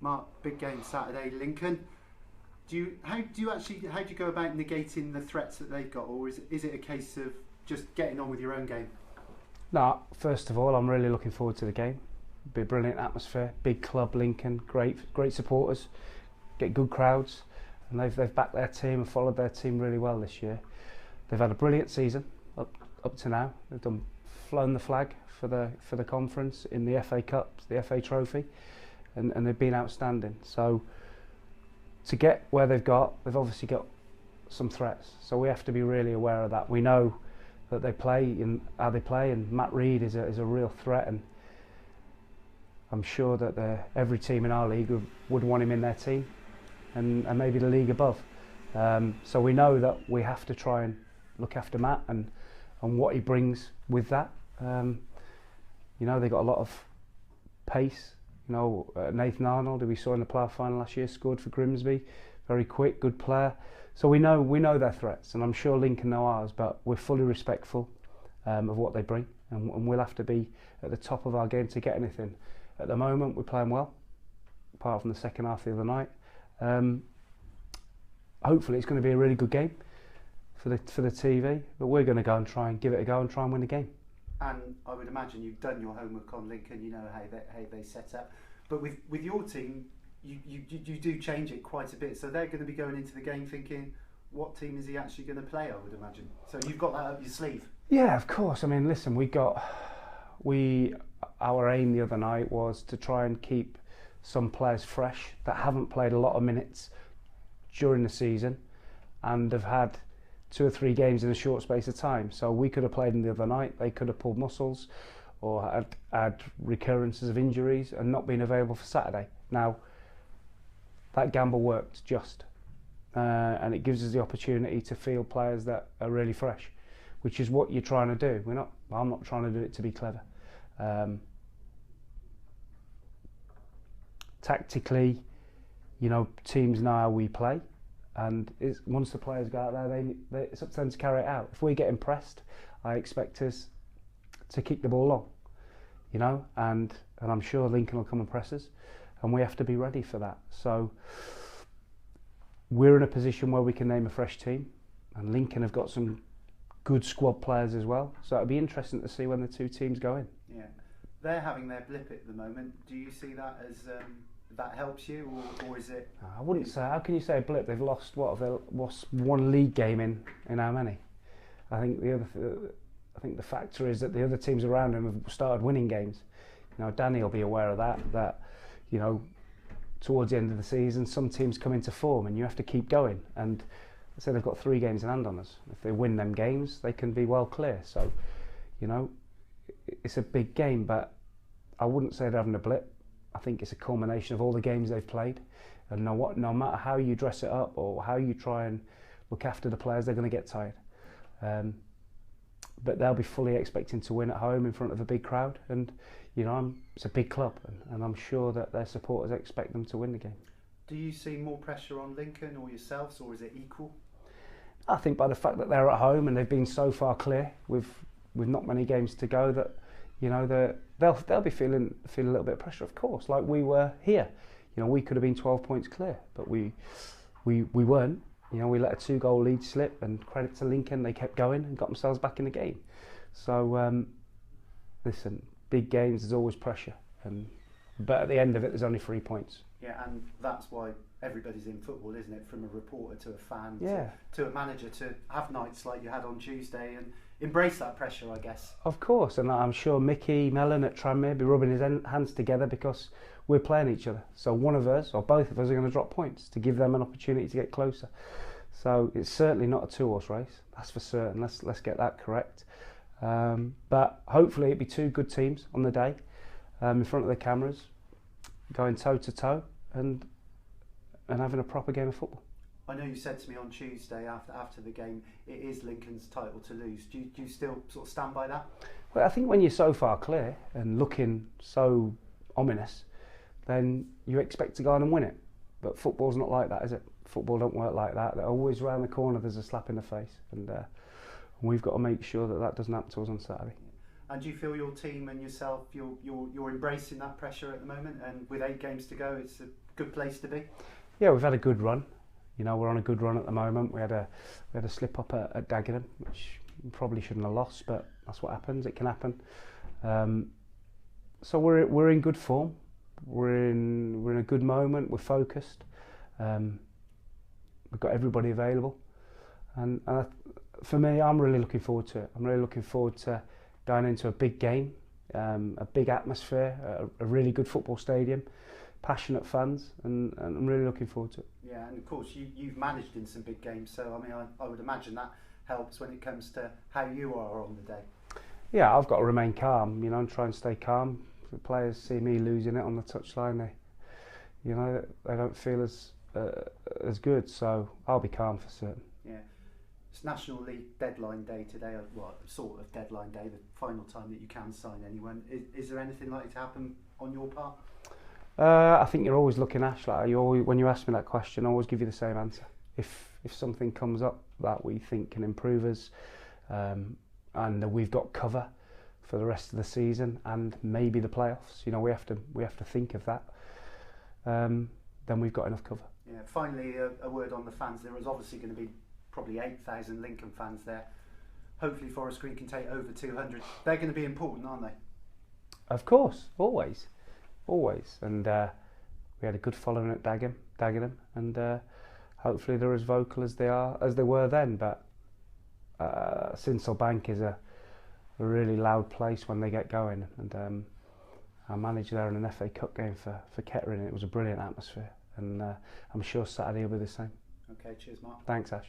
Mark, big game Saturday, Lincoln. How do you go about negating the threats that they've got, or is it a case of just getting on with your own game? No, first of all, I'm really looking forward to the game. It'll be a brilliant atmosphere, big club, Lincoln, great supporters, get good crowds, and they've backed their team and followed their team really well this year. They've had a brilliant season up to now. They've flown the flag for the conference in the FA Cup, the FA Trophy, and they've been outstanding. So to get where they've obviously got some threats. So we have to be really aware of that. We know that they play and how they play, and Matt Reid is a real threat, and I'm sure that every team in our league would want him in their team, and maybe the league above. So we know that we have to try and look after Matt and what he brings with that. They've got a lot of pace. Nathan Arnold, who we saw in the playoff final last year, scored for Grimsby, very quick, good player. So we know their threats, and I'm sure Lincoln know ours, but we're fully respectful of what they bring, and we'll have to be at the top of our game to get anything. At the moment, we're playing well, apart from the second half the other night. Hopefully it's going to be a really good game for the TV, but we're going to go and try and give it a go and try and win the game. And I would imagine you've done your homework on Lincoln, you know how they set up. But with your team, you do change it quite a bit. So they're going to be going into the game thinking, what team is he actually going to play, I would imagine. So you've got that up your sleeve. Yeah, of course. I mean, listen, our aim the other night was to try and keep some players fresh that haven't played a lot of minutes during the season and have had 2 or 3 games in a short space of time. So we could have played them the other night, they could have pulled muscles or had recurrences of injuries and not been available for Saturday. Now, that gamble worked and it gives us the opportunity to field players that are really fresh, which is what you're trying to do. I'm not trying to do it to be clever. Tactically, teams know how we play, and once the players go out there, it's up to them to carry it out. If we get impressed, I expect us to kick the ball long, and I'm sure Lincoln will come and press us, and we have to be ready for that. So we're in a position where we can name a fresh team, and Lincoln have got some good squad players as well. So it'll be interesting to see when the two teams go in. Yeah, they're having their blip at the moment. Do you see that as that helps you, or is it? I wouldn't say. How can you say a blip? They've lost one league game in how many? I think the factor is that the other teams around them have started winning games. Danny will be aware of that towards the end of the season, some teams come into form and you have to keep going. And I say they've got 3 games in hand on us. If they win them games, they can be well clear. So, it's a big game, but I wouldn't say they're having a blip. I think it's a culmination of all the games they've played. And no matter how you dress it up or how you try and look after the players, they're going to get tired. But they'll be fully expecting to win at home in front of a big crowd. And, it's a big club, and I'm sure that their supporters expect them to win the game. Do you see more pressure on Lincoln or yourselves, or is it equal? I think by the fact that they're at home and they've been so far clear with not many games to go, that they'll be feeling a little bit of pressure, of course, like we were here. We could have been 12 points clear, but we weren't. We let a 2-goal lead slip, and credit to Lincoln, they kept going and got themselves back in the game. So listen, big games, there's always pressure, but at the end of it, there's only 3 points. Yeah, and that's why everybody's in football, isn't it? From a reporter to a fan to a manager, to have nights like you had on Tuesday and embrace that pressure, I guess. Of course, and I'm sure Mickey Mellon at Tranmere be rubbing his hands together because we're playing each other. So one of us or both of us are going to drop points to give them an opportunity to get closer. So it's certainly not a 2-horse race, that's for certain. Let's get that correct. But hopefully it'll be 2 good teams on the day, in front of the cameras, going toe to toe and having a proper game of football. I know you said to me on Tuesday after the game, it is Lincoln's title to lose. Do you still sort of stand by that? Well, I think when you're so far clear and looking so ominous, then you expect to go on and win it. But football's not like that, is it? Football don't work like that. They're always round the corner, there's a slap in the face. And And we've got to make sure that that doesn't happen to us on Saturday. And do you feel your team and yourself, you're embracing that pressure at the moment? And with 8 games to go, it's a good place to be. Yeah, we've had a good run. You know, we're on a good run at the moment. We had a slip up at Dagenham, which we probably shouldn't have lost, but that's what happens. It can happen. So we're in good form. We're in a good moment. We're focused. We've got everybody available, and for me, I'm really looking forward to it. I'm really looking forward to going into a big game, a big atmosphere, a really good football stadium, passionate fans, and I'm really looking forward to it. Yeah, and of course you've managed in some big games, so I mean I would imagine that helps when it comes to how you are on the day. Yeah, I've got to remain calm, you know, and try and stay calm. If the players see me losing it on the touchline, they don't feel as good, so I'll be calm for certain. Yeah. It's National League deadline day today, or well, sort of deadline day, the final time that you can sign anyone. Is there anything likely to happen on your part? I think you're always looking, Ash. Like when you ask me that question, I always give you the same answer. If something comes up that we think can improve us, and we've got cover for the rest of the season and maybe the playoffs, you know, we have to think of that. Then we've got enough cover. Yeah. Finally, a word on the fans. There is obviously going to be probably 8,000 Lincoln fans there. Hopefully Forest Green can take over 200. They're going to be important, aren't they? Of course, always. And we had a good following at Dagenham, and hopefully they're as vocal as they were then. But Sincil Bank is a really loud place when they get going, and I managed there in an FA Cup game for Kettering. It was a brilliant atmosphere, and I'm sure Saturday will be the same. Okay, cheers, Mark. Thanks, Ash.